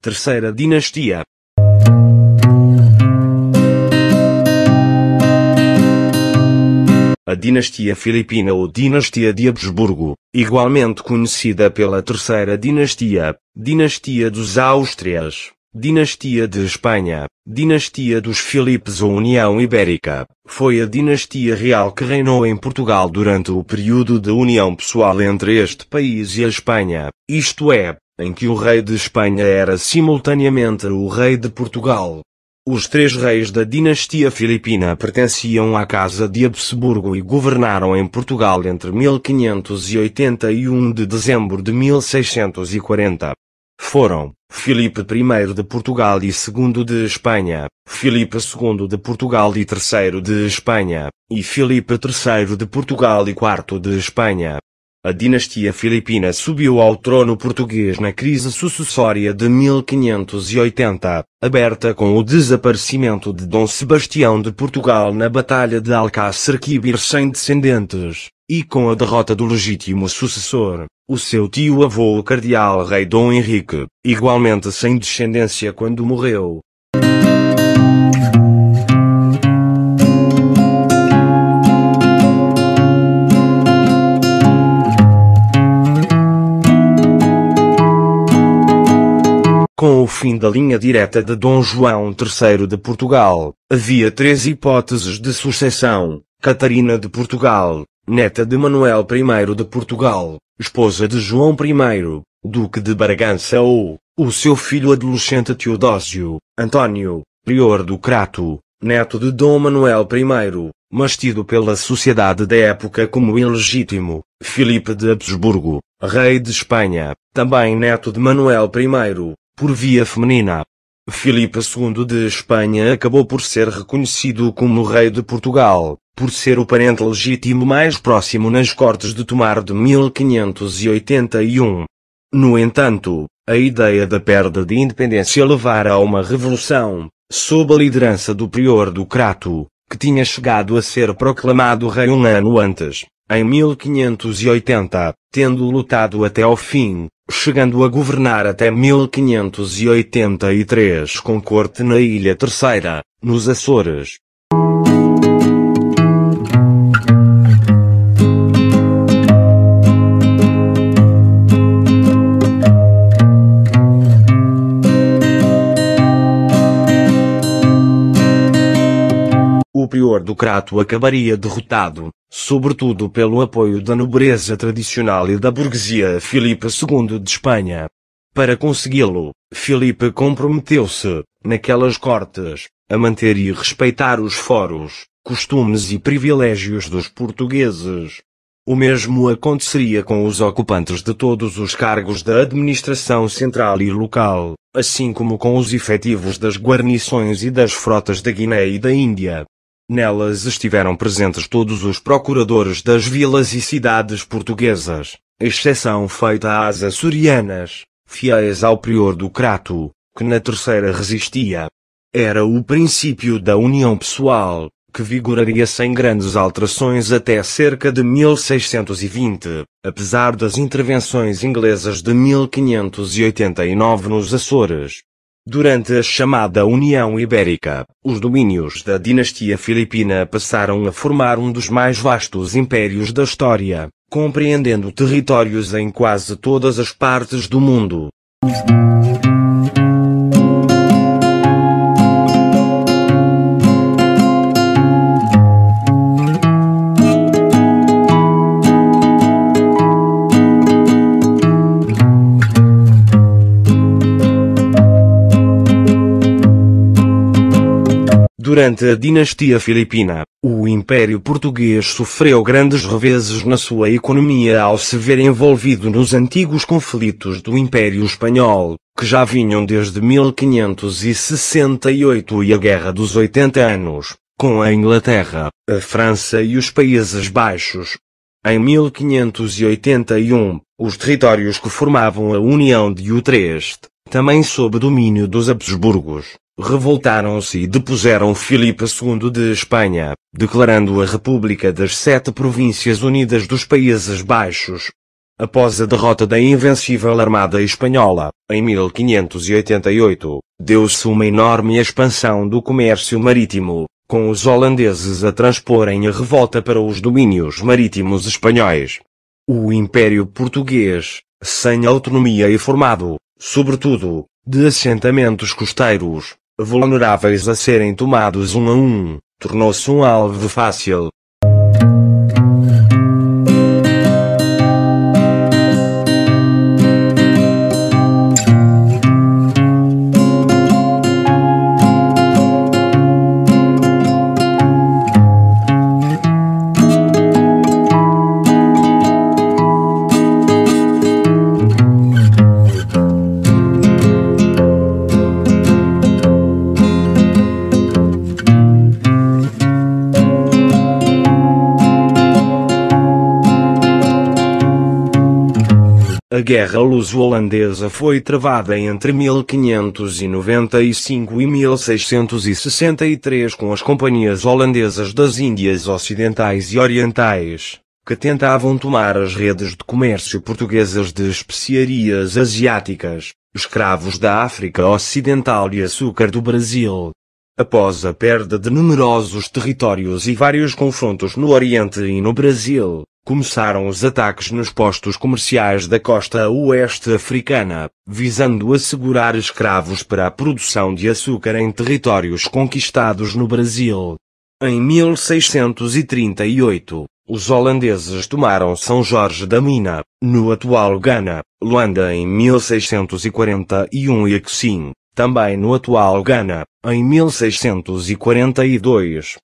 Terceira dinastia. A dinastia filipina ou dinastia de Habsburgo, igualmente conhecida pela Terceira dinastia, dinastia dos Áustrias, dinastia de Espanha, dinastia dos Filipes ou União Ibérica, foi a dinastia real que reinou em Portugal durante o período de união pessoal entre este país e a Espanha, isto é, em que o rei de Espanha era simultaneamente o rei de Portugal. Os três reis da dinastia filipina pertenciam à Casa de Habsburgo e governaram em Portugal entre 1580 e 1 de dezembro de 1640. Foram Filipe I de Portugal e II de Espanha, Filipe II de Portugal e III de Espanha, e Filipe III de Portugal e IV de Espanha. A dinastia filipina subiu ao trono português na crise sucessória de 1580, aberta com o desaparecimento de Dom Sebastião de Portugal na Batalha de Alcácer Quibir sem descendentes, e com a derrota do legítimo sucessor, o seu tio-avô o cardeal rei Dom Henrique, igualmente sem descendência quando morreu. Com o fim da linha direta de Dom João III de Portugal, havia três hipóteses de sucessão: Catarina de Portugal, neta de Manuel I de Portugal, esposa de João I, Duque de Bragança, ou o seu filho adolescente Teodósio, António, prior do Crato, neto de Dom Manuel I, mas tido pela sociedade da época como ilegítimo, Filipe de Habsburgo, rei de Espanha, também neto de Manuel I, por via feminina. Filipe II de Espanha acabou por ser reconhecido como rei de Portugal, por ser o parente legítimo mais próximo nas Cortes de Tomar de 1581. No entanto, a ideia da perda de independência levara a uma revolução, sob a liderança do prior do Crato, que tinha chegado a ser proclamado rei um ano antes, em 1580, tendo lutado até ao fim, chegando a governar até 1583 com corte na Ilha Terceira, nos Açores. O prior do Crato acabaria derrotado, sobretudo pelo apoio da nobreza tradicional e da burguesia a Filipe II de Espanha. Para consegui-lo, Filipe comprometeu-se, naquelas cortes, a manter e respeitar os foros, costumes e privilégios dos portugueses. O mesmo aconteceria com os ocupantes de todos os cargos da administração central e local, assim como com os efetivos das guarnições e das frotas da Guiné e da Índia. Nelas estiveram presentes todos os procuradores das vilas e cidades portuguesas, exceção feita às açorianas, fiéis ao prior do Crato, que na Terceira resistia. Era o princípio da união pessoal, que vigoraria sem grandes alterações até cerca de 1620, apesar das intervenções inglesas de 1589 nos Açores. Durante a chamada União Ibérica, os domínios da dinastia filipina passaram a formar um dos mais vastos impérios da história, compreendendo territórios em quase todas as partes do mundo. Durante a dinastia filipina, o Império Português sofreu grandes reveses na sua economia ao se ver envolvido nos antigos conflitos do Império Espanhol, que já vinham desde 1568 e a Guerra dos 80 Anos, com a Inglaterra, a França e os Países Baixos. Em 1581, os territórios que formavam a União de Utrecht, também sob domínio dos Habsburgos, revoltaram-se e depuseram Filipe II de Espanha, declarando a República das Sete Províncias Unidas dos Países Baixos. Após a derrota da invencível Armada Espanhola, em 1588, deu-se uma enorme expansão do comércio marítimo, com os holandeses a transporem a revolta para os domínios marítimos espanhóis. O Império Português, sem autonomia e formado, sobretudo, de assentamentos costeiros, vulneráveis a serem tomados um a um, tornou-se um alvo fácil. A Guerra Luso-Holandesa foi travada entre 1595 e 1663 com as companhias holandesas das Índias Ocidentais e Orientais, que tentavam tomar as redes de comércio portuguesas de especiarias asiáticas, escravos da África Ocidental e açúcar do Brasil. Após a perda de numerosos territórios e vários confrontos no Oriente e no Brasil, começaram os ataques nos postos comerciais da costa oeste africana, visando assegurar escravos para a produção de açúcar em territórios conquistados no Brasil. Em 1638, os holandeses tomaram São Jorge da Mina, no atual Ghana, Luanda em 1641 e Aksum, também no atual Ghana, em 1642.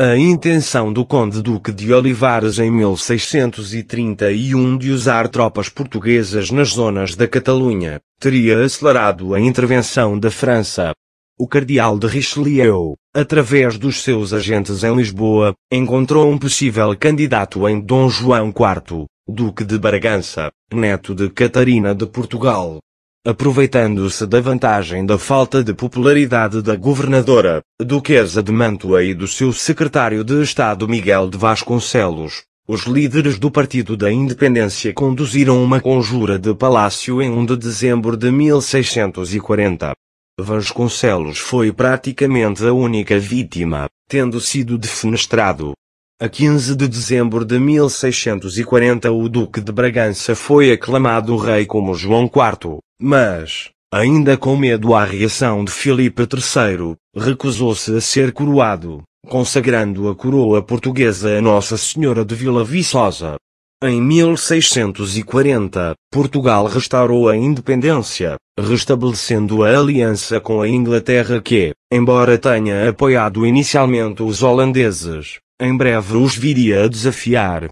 A intenção do Conde-Duque de Olivares em 1631 de usar tropas portuguesas nas zonas da Catalunha, teria acelerado a intervenção da França. O cardeal de Richelieu, através dos seus agentes em Lisboa, encontrou um possível candidato em Dom João IV, Duque de Bragança, neto de Catarina de Portugal. Aproveitando-se da vantagem da falta de popularidade da governadora, Duquesa de Mantua e do seu secretário de Estado Miguel de Vasconcelos, os líderes do Partido da Independência conduziram uma conjura de palácio em 1 de dezembro de 1640. Vasconcelos foi praticamente a única vítima, tendo sido defenestrado. A 15 de dezembro de 1640 o Duque de Bragança foi aclamado rei como João IV, mas, ainda com medo à reação de Filipe III, recusou-se a ser coroado, consagrando a coroa portuguesa a Nossa Senhora de Vila Viçosa. Em 1640, Portugal restaurou a independência, restabelecendo a aliança com a Inglaterra que, embora tenha apoiado inicialmente os holandeses, em breve os viria a desafiar.